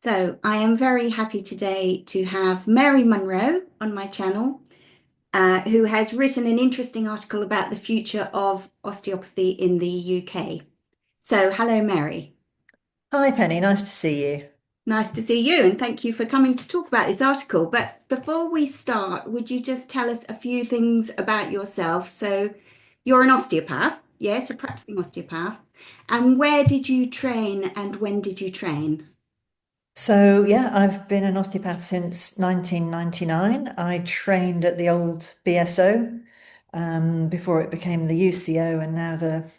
So, I am very happy today to have Mary Monro on my channel, who has written an interesting article about the future of osteopathy in the UK. So, hello, Mary. Hi Penny, nice to see you. Nice to see you, and thank you for coming to talk about this article. But before we start, would you just tell us a few things about yourself? So, you're an osteopath, yes, a practicing osteopath. And where did you train and when did you train? So yeah, I've been an osteopath since 1999. I trained at the old BSO before it became the UCO and now the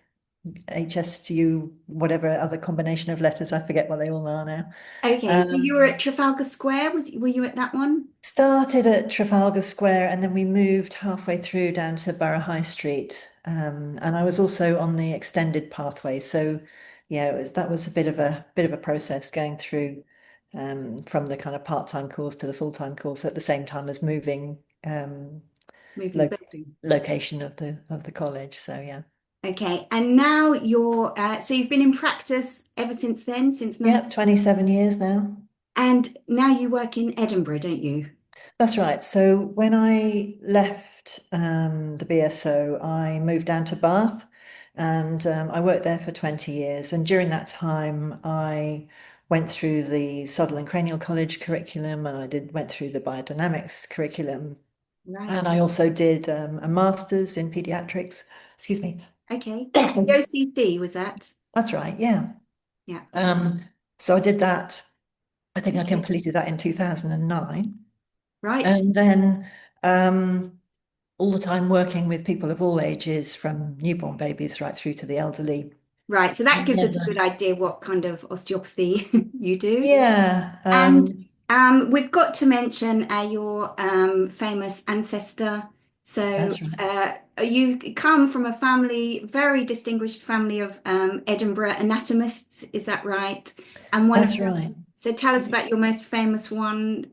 HSU, whatever other combination of letters, I forget what they all are now. Okay, so you were Um, at Trafalgar Square. Were you at that one? Started at Trafalgar Square and then we moved halfway through down to Borough High Street. And I was also on the extended pathway. So yeah, that was a bit of a process going through from the kind of part-time course to the full-time course at the same time as moving Moving lo building. location of the college. So yeah. Okay, and now so you've been in practice ever since then, since nine, Yeah, 27 years now. and now you work in Edinburgh, don't you? That's right. So when I left the BSO, I moved down to Bath and I worked there for 20 years. And during that time, I went through the Sutherland Cranial College curriculum and went through the biodynamics curriculum. Right. And I also did a master's in pediatrics. Excuse me. Okay. The OCC was that? That's right. Yeah. Yeah. Um, so I did that. I think I Okay. completed that in 2009. Right. And then all the time working with people of all ages, from newborn babies right through to the elderly. Right. So that gives us a good Never. idea what kind of osteopathy you do. Yeah. And we've got to mention your famous ancestor. So That's right. you come from a family, very distinguished family of Edinburgh anatomists, is that right? And one of That's them. right. So tell us about your most famous one.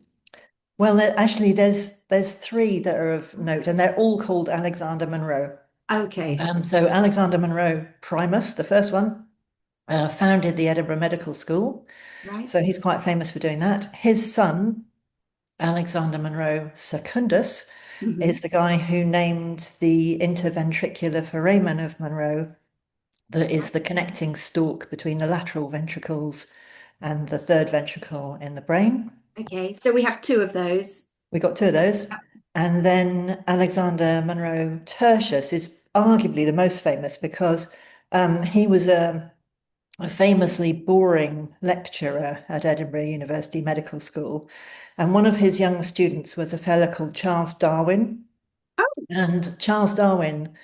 Well, actually, there's three that are of note, and they're all called Alexander Monro. Okay, So Alexander Monro Primus, the first one, founded the Edinburgh Medical School. right. So he's quite famous for doing that. His son, Alexander Monro Secundus, Hmm. is the guy who named the interventricular foramen of Monro, that is the connecting stalk between the lateral ventricles and the third ventricle in the brain. Okay, so we have two of those. We got two of those. And then Alexander Monro Tertius is arguably the most famous because he was a famously boring lecturer at Edinburgh University Medical School. And one of his young students was a fellow called Charles Darwin. Oh, And Charles Darwin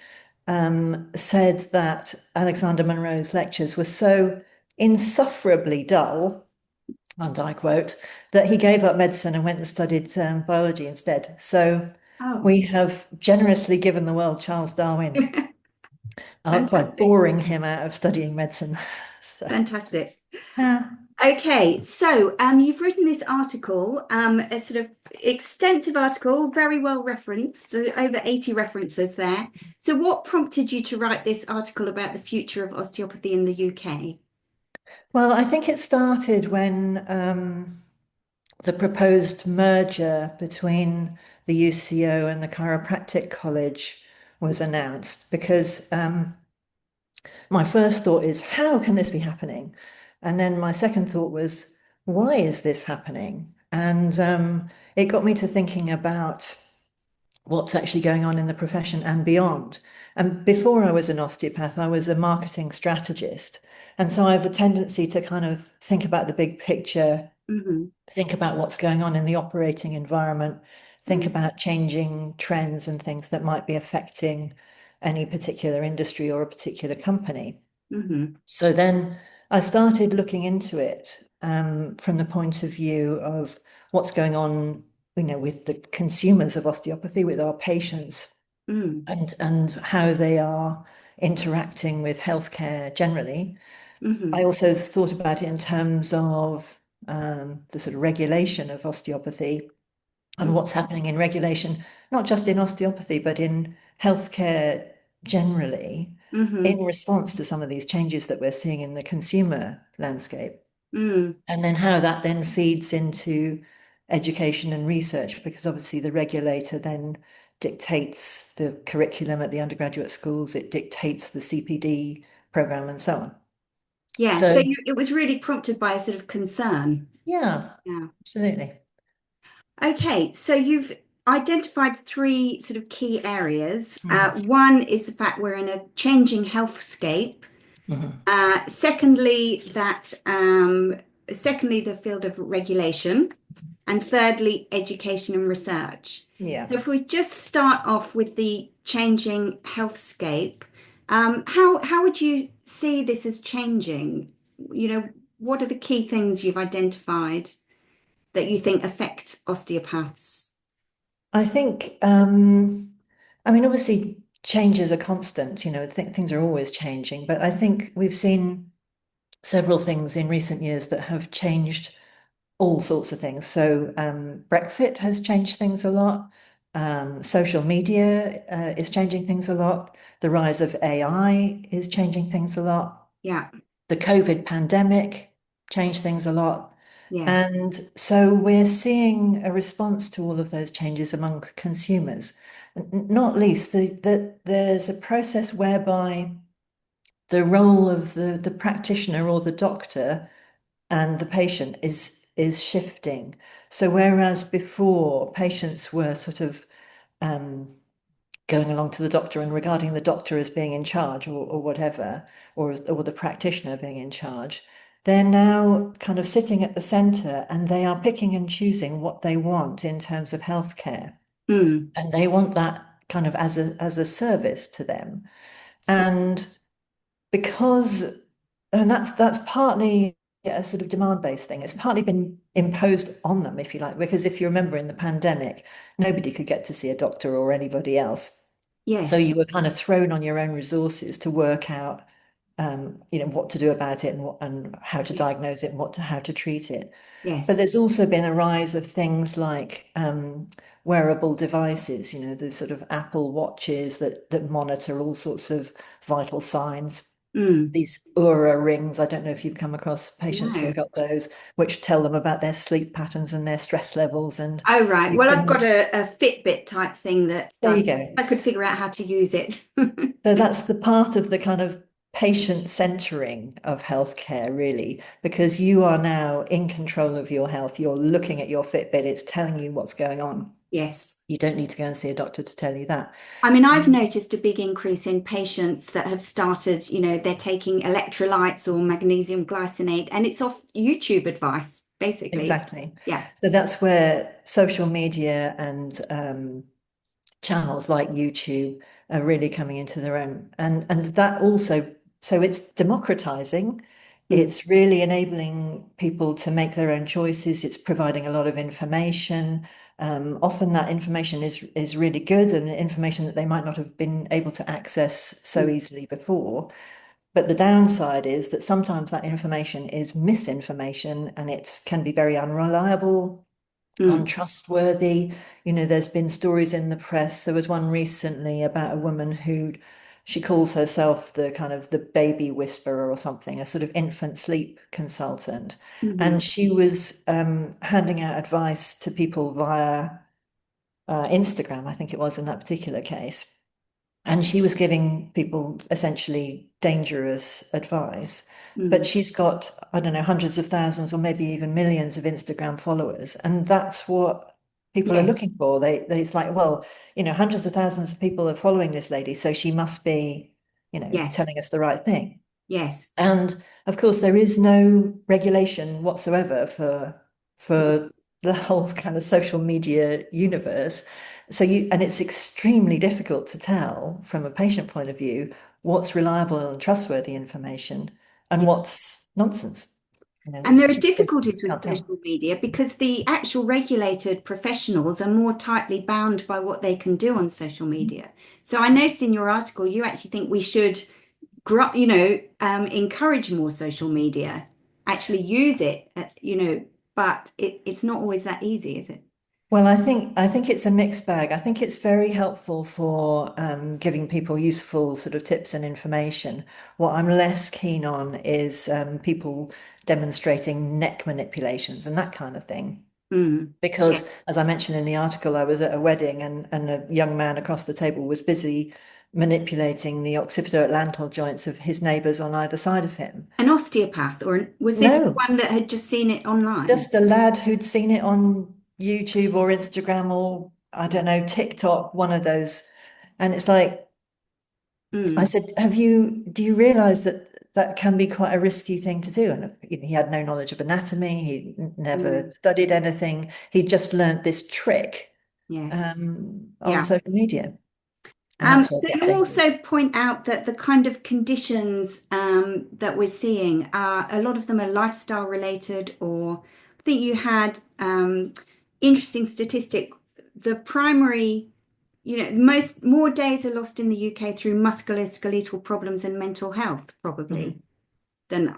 said that Alexander Monro's lectures were so insufferably dull, and I quote, that he gave up medicine and went and studied biology instead. So oh, we have generously given the world Charles Darwin by fantastic, boring him out of studying medicine. So, fantastic. yeah, Okay, so you've written this article, a sort of extensive article, very well referenced, so over 80 references there. So, what prompted you to write this article about the future of osteopathy in the UK? well, I think it started when the proposed merger between the UCO and the Chiropractic College was announced because my first thought is, how can this be happening? And then my second thought was, why is this happening? And it got me to thinking about what's actually going on in the profession and beyond. And before I was an osteopath, I was a marketing strategist. And so I have a tendency to kind of think about the big picture, Hmm. think about what's going on in the operating environment, think about changing trends and things that might be affecting any particular industry or a particular company. Hmm. So then I started looking into it from the point of view of what's going on, with the consumers of osteopathy, with our patients, Mm. and how they are interacting with healthcare generally. I Hmm. also thought about it in terms of the sort of regulation of osteopathy and what's happening in regulation, not just in osteopathy, but in healthcare generally, Hmm. in response to some of these changes that we're seeing in the consumer landscape. Mm. and then how that then feeds into education and research, because obviously the regulator then dictates the curriculum at the undergraduate schools, it dictates the CPD program and so on. Yeah, so So it was really prompted by a sort of concern. yeah, Yeah. absolutely. Okay, so you've identified three sort of key areas. Mhm. One is the fact we're in a changing healthscape. Mhm. Secondly, secondly, the field of regulation, and thirdly, education and research. Yeah. So if we just start off with the changing healthscape, how would you see this as changing? You know, what are the key things you've identified that you think affect osteopaths? I think, obviously changes are constant, things are always changing, but I think we've seen several things in recent years that have changed all sorts of things. So Brexit has changed things a lot. Social media is changing things a lot. The rise of AI is changing things a lot. Yeah, The COVID pandemic changed things a lot. yes. And so we're seeing a response to all of those changes among consumers. Not least that there's a process whereby the role of the practitioner or the doctor and the patient is shifting. So whereas before patients were sort of um, going along to the doctor and regarding the doctor as being in charge or whatever, or the practitioner being in charge, they're now kind of sitting at the center and they are picking and choosing what they want in terms of healthcare. Mm, And they want that kind of as a service to them. And because and that's partly a sort of demand-based thing. It's partly been imposed on them, if you like, because if you remember in the pandemic, nobody could get to see a doctor or anybody else. So yes, you were kind of thrown on your own resources to work out, what to do about it and how to diagnose it and how to treat it. But yes. there's also been a rise of things like wearable devices, the sort of Apple watches that monitor all sorts of vital signs. Mm, These Oura rings, I don't know if you've come across patients who have no. got those, which tell them about their sleep patterns and their stress levels. And Oh, right. you Well, I've got can, a Fitbit type thing that there you go. I could figure out how to use it. So that's the part of the kind of patient centering of healthcare, really, because you are now in control of your health. You're looking at your Fitbit, it's telling you what's going on. Yes. You don't need to go and see a doctor to tell you that. I mean, I've Um, noticed a big increase in patients that have started, they're taking electrolytes or magnesium glycinate, and it's off YouTube advice, basically. exactly. Yeah. So that's where social media and channels like YouTube are really coming into their own. And that also, so it's democratizing. Mm, It's really enabling people to make their own choices. It's providing a lot of information. Often that information is really good and information that they might not have been able to access so mm, easily before. But the downside is that sometimes that information is misinformation and it can be very unreliable, mm, untrustworthy. There's been stories in the press. There was one recently about a woman who she calls herself the kind of the baby whisperer or something, a sort of infant sleep consultant. mhm. And she was handing out advice to people via Instagram, I think it was in that particular case. And she was giving people essentially dangerous advice. But Mm. she's got, I don't know, hundreds of thousands or maybe even millions of Instagram followers. And that's what people are Yes, looking for. It's like, well, hundreds of thousands of people are following this lady, so she must be, yes, telling us the right thing. yes. And of course, there is no regulation whatsoever Mm. for the whole kind of social media universe. And it's extremely difficult to tell from a patient point of view what's reliable and trustworthy information and Yeah. what's nonsense. And It's there are just you difficulties with can't tell. social media because the actual regulated professionals are more tightly bound by what they can do on social media. So I noticed in your article, you actually think we should, encourage more social media, actually use it, but it's not always that easy, is it? Well, I think it's a mixed bag. I think it's very helpful for giving people useful sort of tips and information. What I'm less keen on is people demonstrating neck manipulations and that kind of thing. Mm. Yeah. Because, as I mentioned in the article, I was at a wedding and a young man across the table was busy manipulating the occipital joints of his neighbours on either side of him. An osteopath, or was this the No, one that had just seen it online? just a lad who'd seen it on YouTube or Instagram or I don't know, TikTok, one of those. And it's like, I Mm. said, do you realize that that can be quite a risky thing to do? And he had no knowledge of anatomy. He never Mm. studied anything. He just learned this trick Yes. on Yeah. social media. And that's where it So gets you dangerous. also point out that the kind of conditions that we're seeing are a lot of them are lifestyle related, or I think you had interesting statistic. The primary, most more days are lost in the UK through musculoskeletal problems and mental health, probably, Mhm. than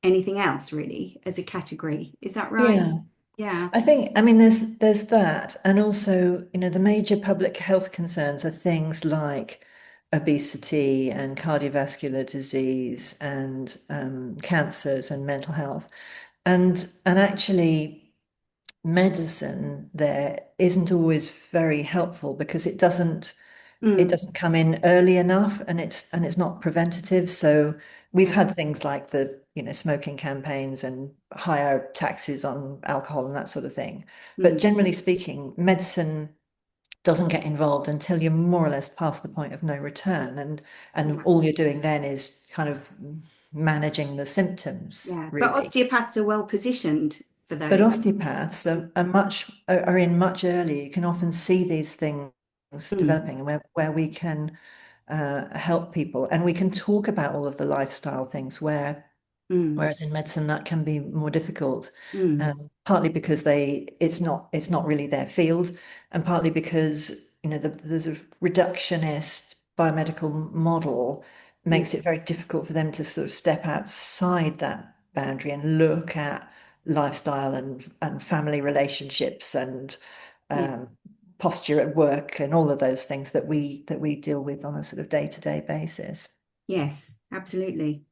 anything else, really, as a category. Is that right? Yeah. Yeah. I mean, there's that, and also, the major public health concerns are things like obesity and cardiovascular disease and cancers and mental health, and actually, medicine there isn't always very helpful because it Mm. doesn't come in early enough and it's not preventative. So we've Yeah. had things like the, smoking campaigns and higher taxes on alcohol and that sort of thing. But Mm. generally speaking, medicine doesn't get involved until you're more or less past the point of no return. And Yeah. all you're doing then is kind of managing the symptoms, Yeah. But really. osteopaths are well positioned for But those. osteopaths are in much earlier. You can often see these things Mm. developing, and where we can help people, and we can talk about all of the lifestyle things. Mm. Whereas in medicine that can be more difficult, Mm. partly because it's not really their field, and partly because the sort of reductionist biomedical model Yeah. makes it very difficult for them to sort of step outside that boundary and look at lifestyle and family relationships and Yeah. um, posture at work and all of those things that we deal with on a sort of day-to-day basis. Yes, absolutely.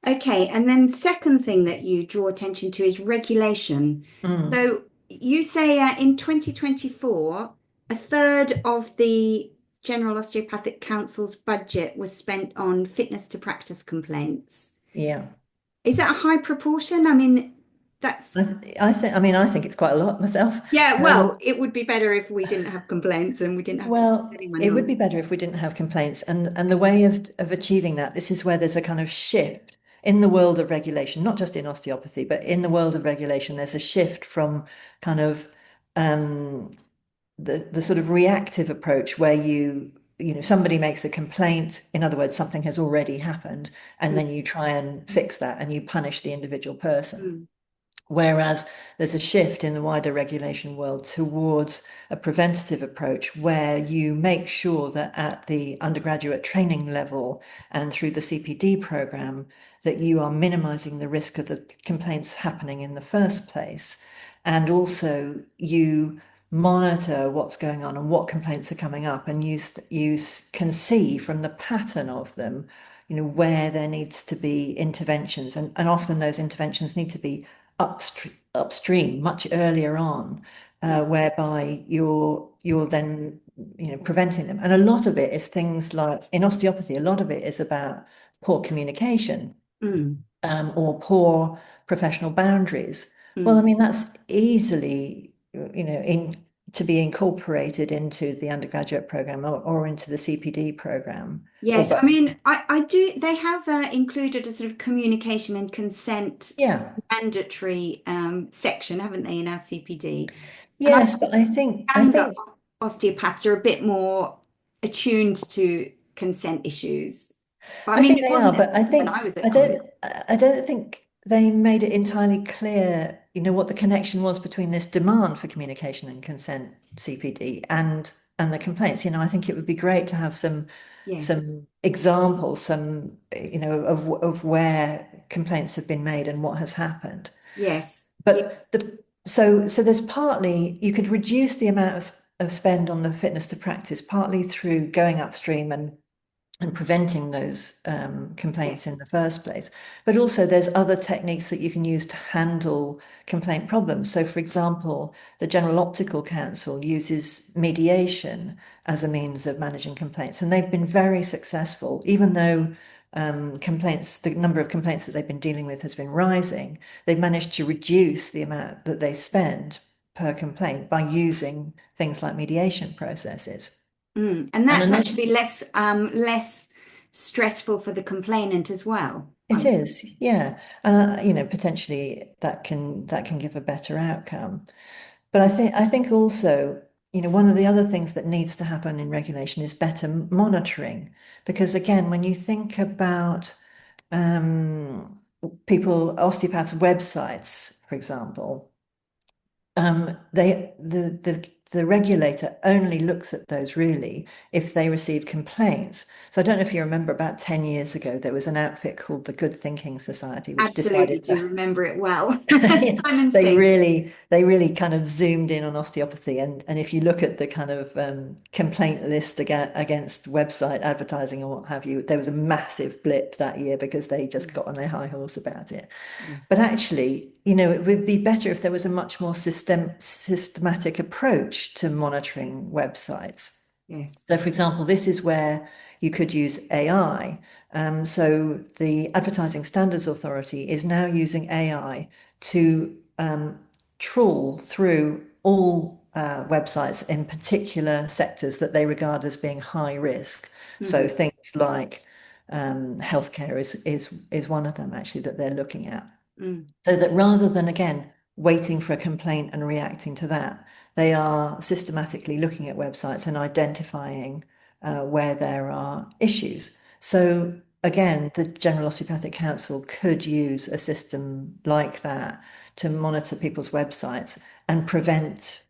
Okay, and then second thing that you draw attention to is regulation. Mm, So you say in 2024, a third of the General Osteopathic Council's budget was spent on fitness to practice complaints. yeah. Is that a high proportion? I mean, that's, I think it's quite a lot myself. yeah, Um, well, it would be better if we didn't have complaints and we didn't have to send well, anyone it would be home. better if we didn't have complaints. And the way of achieving that, this is where there's a kind of shift in the world of regulation, not just in osteopathy, but in the world of regulation, there's a shift from kind of um, the sort of reactive approach where somebody makes a complaint, in other words, something has already happened, and Mm. then you try and fix that and you punish the individual person. Mm. Whereas there's a shift in the wider regulation world towards a preventative approach where you make sure that at the undergraduate training level and through the CPD program that you are minimizing the risk of the complaints happening in the first place. And also you monitor what's going on and what complaints are coming up, and you can see from the pattern of them, where there needs to be interventions. And often those interventions need to be upstream much earlier on, Yeah. whereby you're then preventing them. And a lot of it is things like in osteopathy, a lot of it is about poor communication Mm. or poor professional boundaries. Well, I Mm. mean that's easily in to be incorporated into the undergraduate program or into the CPD program or Yes, I both. mean, I do. They have included a sort of communication and consent Yeah. mandatory section, haven't they, in our CPD? And I Yes, but I understand that think osteopaths are a bit more attuned to consent issues. But I I mean, think it they are, wasn't but I when I think was at I college. don't I don't think they made it entirely clear, what the connection was between this demand for communication and consent CPD and the complaints. I think it would be great to have Yes, some examples, some of where complaints have been made and what has happened. yes, But yes. So there's partly you could reduce the amount of spend on the fitness to practice, partly through going upstream and preventing those Yeah. complaints in the first place. But also, there's other techniques that you can use to handle complaint problems. So, for example, the General Optical Council uses mediation as a means of managing complaints, and they've been very successful, even though the number of complaints that they've been dealing with has been rising. They've managed to reduce the amount that they spend per complaint by using things like mediation processes. And And that's another actually less stressful for the complainant as well. It is, yeah, and potentially that can give a better outcome. But I think also, one of the other things that needs to happen in regulation is better monitoring, because again, when you think about osteopaths' websites, for example, the regulator only looks at those really if they receive complaints. So I don't know if you remember about 10 years ago, there was an outfit called the Good Thinking Society, which Absolutely decided to do remember it well. yeah, Simon they Singh. really they really kind of zoomed in on osteopathy, and if you look at the kind of complaint list against website advertising and what have you, there was a massive blip that year because they just got on their high horse about it. Yeah. But actually, it would be better if there was a much more systematic approach to monitoring websites. Yes. So, for example, this is where you could use AI. So, the Advertising Standards Authority is now using AI to trawl through all websites in particular sectors that they regard as being high risk. So, Hmm. things like healthcare is one of them actually that they're looking at. Mm. So that rather than, again, waiting for a complaint and reacting to that, they are systematically looking at websites and identifying where there are issues. So, again, the General Osteopathic Council could use a system like that to monitor people's websites and prevent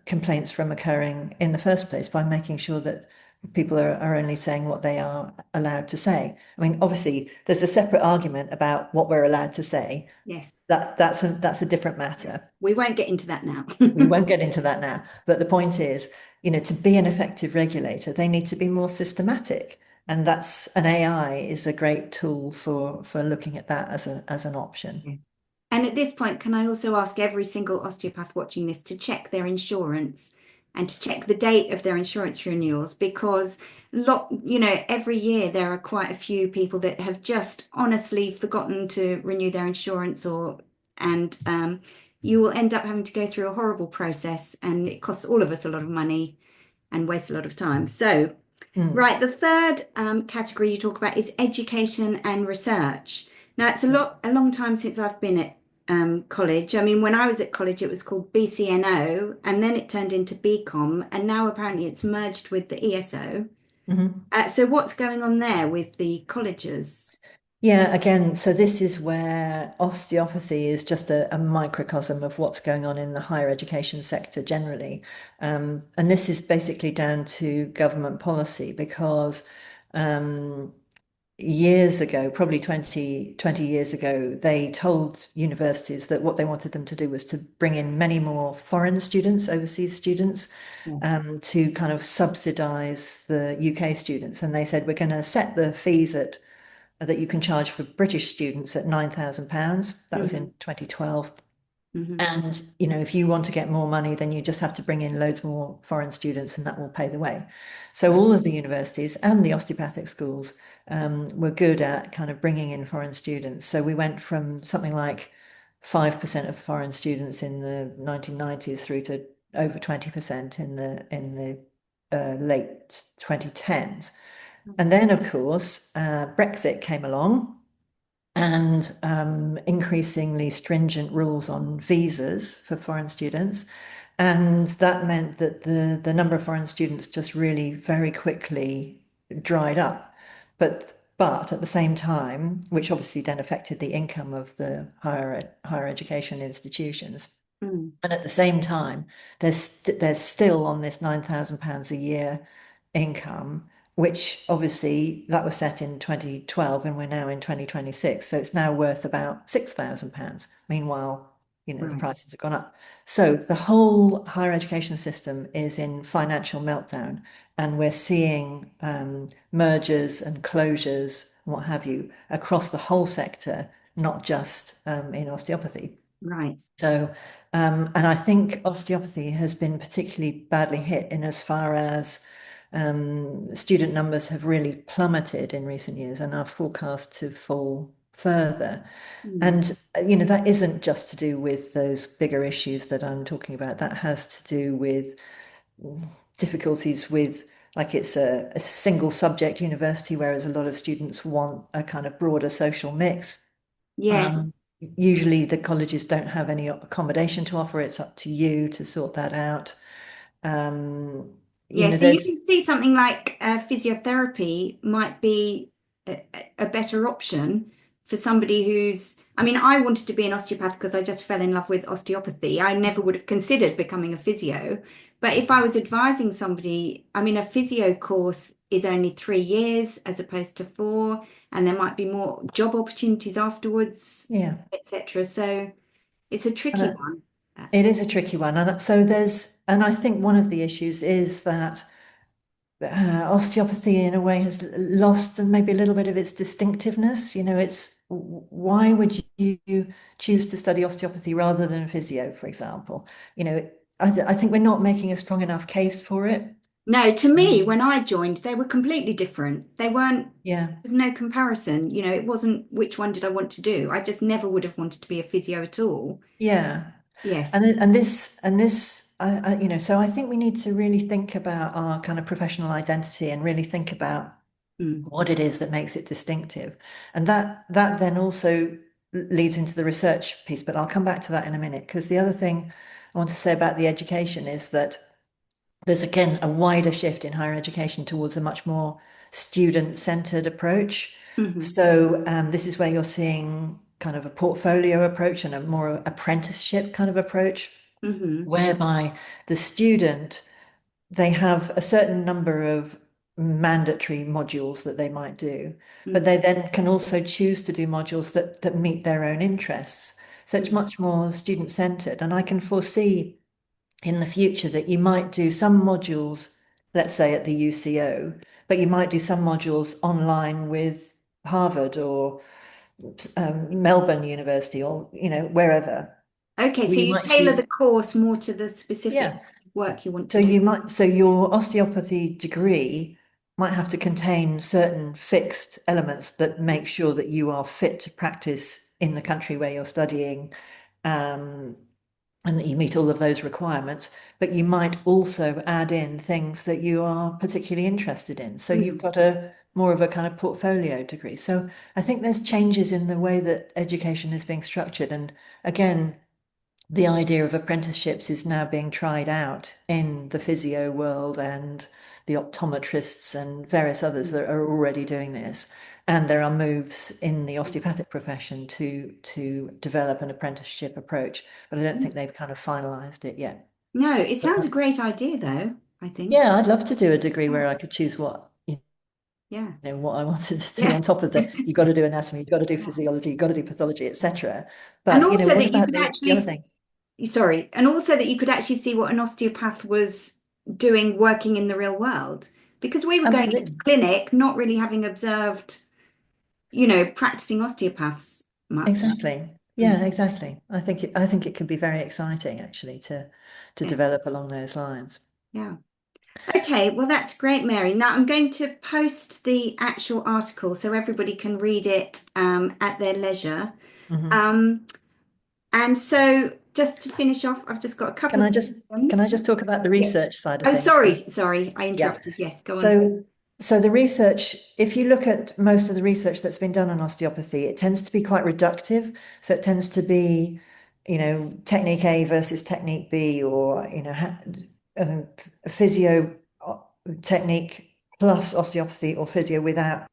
complaints from occurring in the first place by making sure that people are only saying what they are allowed to say. I mean, obviously, there's a separate argument about what we're allowed to say. Yes. That's a different Yeah. matter. We won't get into that now. We won't get into that now. But the point is, to be an effective regulator, they need to be more systematic. And that's an AI is a great tool for looking at that as an option. Yes. And at this point, can I also ask every single osteopath watching this to check their insurance and to check the date of their insurance renewals? Because every year there are quite a few people that have just honestly forgotten to renew their insurance, and you will end up having to go through a horrible process, and it costs all of us a lot of money and wastes a lot of time. So, Mm. right, the third category you talk about is education and research. Now, it's a long time since I've been at college. I mean, when I was at college, it was called BCNO, and then it turned into BCom, and now apparently it's merged with the ESO. Mhm. So, what's going on there with the colleges? Yeah, again, so this is where osteopathy is just a microcosm of what's going on in the higher education sector generally. And this is basically down to government policy because um, years ago, probably 20 years ago, they told universities that what they wanted them to do was to bring in many more foreign students, overseas students, Yes. to kind of subsidize the UK students. And they said, we're going to set the fees at that you can charge for British students at £9,000. That was Hmm. in 2012. Hmm. And, if you want to get more money, then you just have to bring in loads more foreign students and that will pay the way. So Right. all of the universities and the osteopathic schools were good at kind of bringing in foreign students. So we went from something like 5% of foreign students in the 1990s through to over 20% in the late 2010s. And then, of course, Brexit came along and increasingly stringent rules on visas for foreign students. And that meant that the number of foreign students just really very quickly dried up. But at the same time, which obviously then affected the income of the higher education institutions. Mm. And at the same time, there's still on this £9,000 a year income, which obviously that was set in 2012 and we're now in 2026. So it's now worth about £6,000. Meanwhile, the Right. prices have gone up. So the whole higher education system is in financial meltdown, and we're seeing mergers and closures, what have you, across the whole sector, not just in osteopathy. Right. So, and I think osteopathy has been particularly badly hit in as far as student numbers have really plummeted in recent years and are forecast to fall further. Mm. And, that isn't just to do with those bigger issues that I'm talking about. That has to do with difficulties with, like, it's a single subject university, whereas a lot of students want a kind of broader social mix. Yes. Um, Usually the colleges don't have any accommodation to offer. It's up to you to sort that out. Um, Yeah, so you there's, can see something like physiotherapy might be a better option for somebody who's, I mean, I wanted to be an osteopath because I just fell in love with osteopathy. I never would have considered becoming a physio. But if I was advising somebody, I mean, a physio course is only 3 years as opposed to 4, and there might be more job opportunities afterwards, yeah, etc. So it's a and tricky one. it is a tricky one. And so and I think one of the issues is that osteopathy in a way has lost maybe a little bit of its distinctiveness. It's why would you choose to study osteopathy rather than physio, for example? I think we're not making a strong enough case for it. No, to me, Um, when I joined, they were completely different. They weren't, yeah, there's no comparison. It wasn't which one did I want to do. I just never would have wanted to be a physio at all. yeah. Yes. And this, so I think we need to really think about our kind of professional identity and really think about Mm. what it is that makes it distinctive. And that then also leads into the research piece, but I'll come back to that in a minute, because the other thing I want to say about the education is that there's again a wider shift in higher education towards a much more student-centered approach. Hmm. So this is where you're seeing kind of a portfolio approach and a more apprenticeship kind of approach, Hmm. whereby the student, they have a certain number of mandatory modules that they might do, but Mm. they then can also choose to do modules that meet their own interests. So it's Mm. much more student-centered. And I can foresee in the future that you might do some modules, let's say at the UCO, but you might do some modules online with Harvard or Melbourne University, or wherever. Okay, Or so you you might tailor the choose, course more to the specific yeah. work you want So to do. your osteopathy degree might have to contain certain fixed elements that make sure that you are fit to practice in the country where you're studying, um, and that you meet all of those requirements. But you might also add in things that you are particularly interested in. So you've Mm. got a more of a kind of portfolio degree. So I think there's changes in the way that education is being structured. And again, the idea of apprenticeships is now being tried out in the physio world, and the optometrists and various others Mm. that are already doing this. And there are moves in the osteopathic profession to develop an apprenticeship approach, but I don't think they've kind of finalized it yet. No, it But sounds a great idea though, I think. yeah, I'd love to do a degree Yeah. where I could choose Yeah. what I wanted to do Yeah. on top of the, you got to do anatomy, you got to do physiology, you got to do pathology, etc. And But also what that you about could the other actually, things? sorry, and also that you could actually see what an osteopath was doing working in the real world. Because we were going into Absolutely. clinic, not really having observed, practicing osteopaths much. Exactly. Mm. Yeah, exactly. I think it could be very exciting actually to Yeah. develop along those lines. Yeah. Okay, well, that's great, Mary. Now I'm going to post the actual article so everybody can read it at their leisure. Hmm. Um, and so just to finish off, I've just got a couple Can of I just can questions. I just talk about the Yeah. research side of Oh, things? sorry, I Yeah. interrupted. Yes, go on. So the research, if you look at most of the research that's been done on osteopathy, it tends to be quite reductive. So it tends to be, technique A versus technique B, or um, physio technique plus osteopathy, or physio without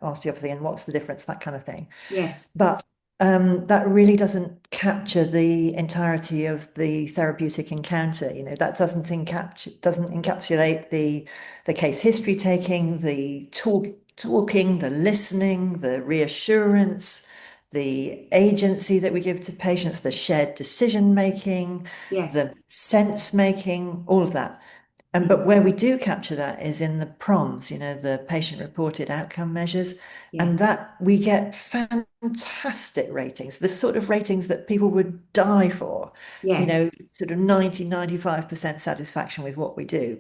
osteopathy, and what's the difference, that kind of thing. Yes. But that really doesn't capture the entirety of the therapeutic encounter. That doesn't encapsulate the case history taking, the talking, the listening, the reassurance, the agency that we give to patients, the shared decision making, Yes. the sense making, all of that. And Mm. but where we do capture that is in the PROMs, the patient reported outcome measures, Yes. and that we get fantastic ratings, the sort of ratings that people would die for, Yes. sort of 95% satisfaction with what we do,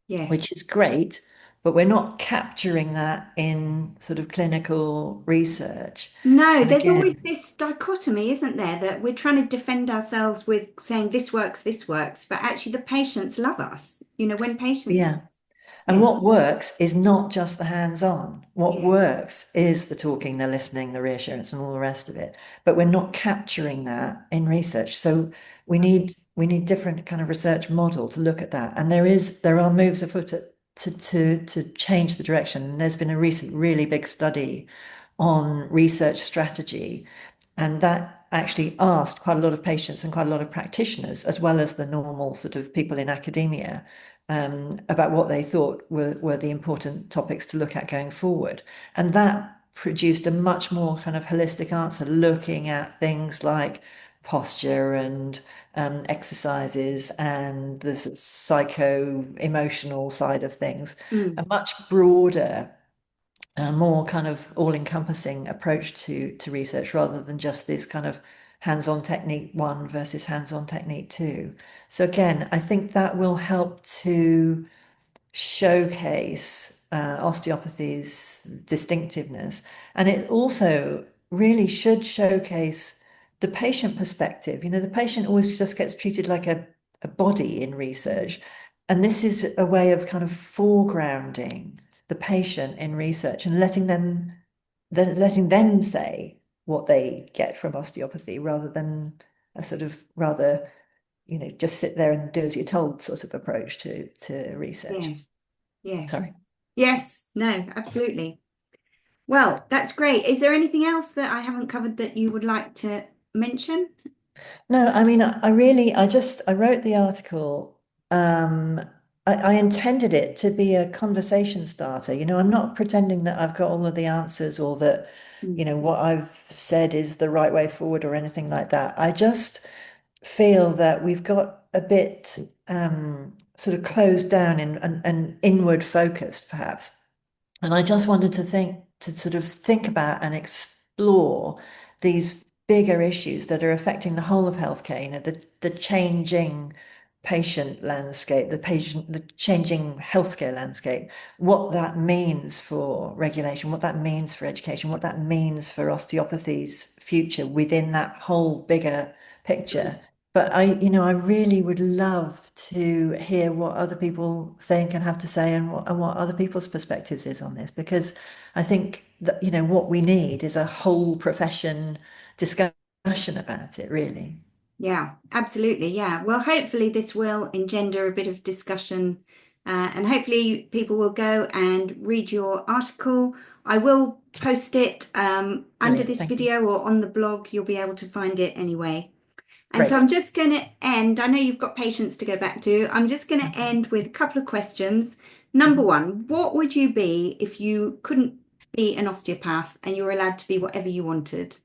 Yes. which is great, but we're not capturing that in sort of clinical research. No, And there's always again, this dichotomy, isn't there, that we're trying to defend ourselves with saying this works, but actually the patients love us. When patients, yeah. And yeah, what works is not just the hands-on. What yes, works is the talking, the listening, the reassurance, and all the rest of it. But we're not capturing that in research. So we need different kind of research model to look at that. And there are moves afoot to change the direction. And there's been a recent really big study on research strategy, and that actually asked quite a lot of patients and quite a lot of practitioners, as well as the normal sort of people in academia, about what they thought were the important topics to look at going forward. And that produced a much more kind of holistic answer, looking at things like posture and exercises and the sort of psycho-emotional side of things, a mm, much broader more kind of all-encompassing approach to research rather than just this kind of hands-on technique one versus hands-on technique two. So again, I think that will help to showcase osteopathy's distinctiveness. And it also really should showcase the patient perspective. The patient always just gets treated like a body in research. And this is a way of kind of foregrounding the patient in research and letting them say what they get from osteopathy rather than a sort of rather just sit there and do as you're told sort of approach to research. yes, yes, Sorry. yes, no, absolutely. Well, that's great. Is there anything else that I haven't covered that you would like to mention? No, I mean, I wrote the article. Um, I intended it to be a conversation starter. I'm not pretending that I've got all of the answers or that, Mm, what I've said is the right way forward or anything like that. I just feel that we've got a bit sort of closed down and inward focused, perhaps. And I just wanted to sort of think about and explore these bigger issues that are affecting the whole of healthcare, the changing patient landscape, the changing healthcare landscape, what that means for regulation, what that means for education, what that means for osteopathy's future within that whole bigger mm. picture. But I really would love to hear what other people think and have to say, and what other people's perspectives is on this, because I think that, what we need is a whole profession discussion about it, really. Yeah, absolutely. Yeah. Well, hopefully this will engender a bit of discussion, and hopefully people will go and read your article. I will post it under Brilliant. this Thank you. video or on the blog. You'll be able to find it anyway. And so Great. I'm just going to end. I know you've got patients to go back to. I'm just going to That's it. end with a couple of questions. Number Mhm. one, what would you be if you couldn't be an osteopath and you were allowed to be whatever you wanted?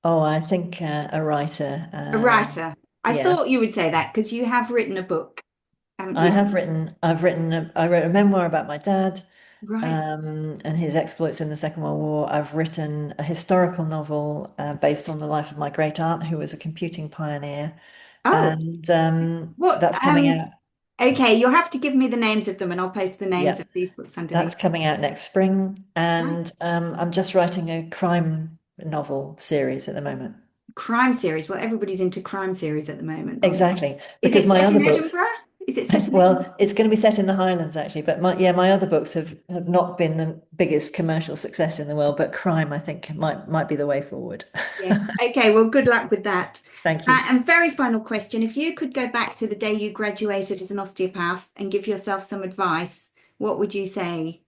Oh, I think a writer. A writer. I Yeah. thought you would say that because you have written a book, haven't I you? have written, I wrote a memoir about my dad, Right. and his exploits in the Second World War. I've written a historical novel based on the life of my great aunt, who was a computing pioneer, Oh, and what? that's coming out. Okay, you'll have to give me the names of them and I'll post the names Yeah, of these books that's underneath. coming out next spring, Right. and I'm just writing a crime novel series at the moment. Crime series. Well, everybody's into crime series at the moment, aren't they? Exactly, Is because it my set other in books, Edinburgh? Is it set in Edinburgh? well, it's going to be set in the Highlands actually, but my other books have not been the biggest commercial success in the world, but crime I think might be the way forward. Yes. Okay, well, good luck with that. Thank you. And very final question. If you could go back to the day you graduated as an osteopath and give yourself some advice, what would you say?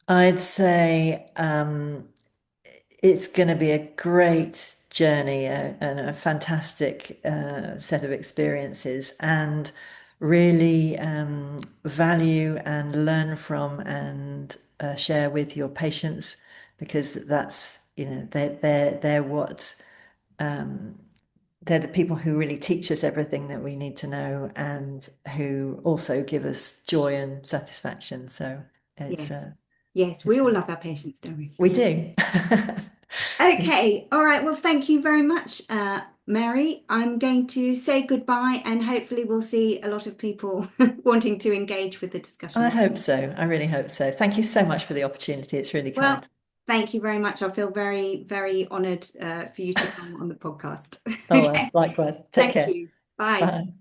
I'd say it's going to be a great journey and a fantastic set of experiences, and really value and learn from and share with your patients, because that's they're what they're the people who really teach us everything that we need to know and who also give us joy and satisfaction. So it's Yes. Yes, we it's all love our patients, don't we? we do. Okay. All right. Well, thank you very much, Mary. I'm going to say goodbye and hopefully we'll see a lot of people wanting to engage with the I discussion. hope so. I really hope so. Thank you so much for the opportunity. It's really Well, kind. thank you very much. I feel very, very honored for you to come on the podcast. Oh, well, Okay. likewise. Take Thank care. you. Bye. Bye.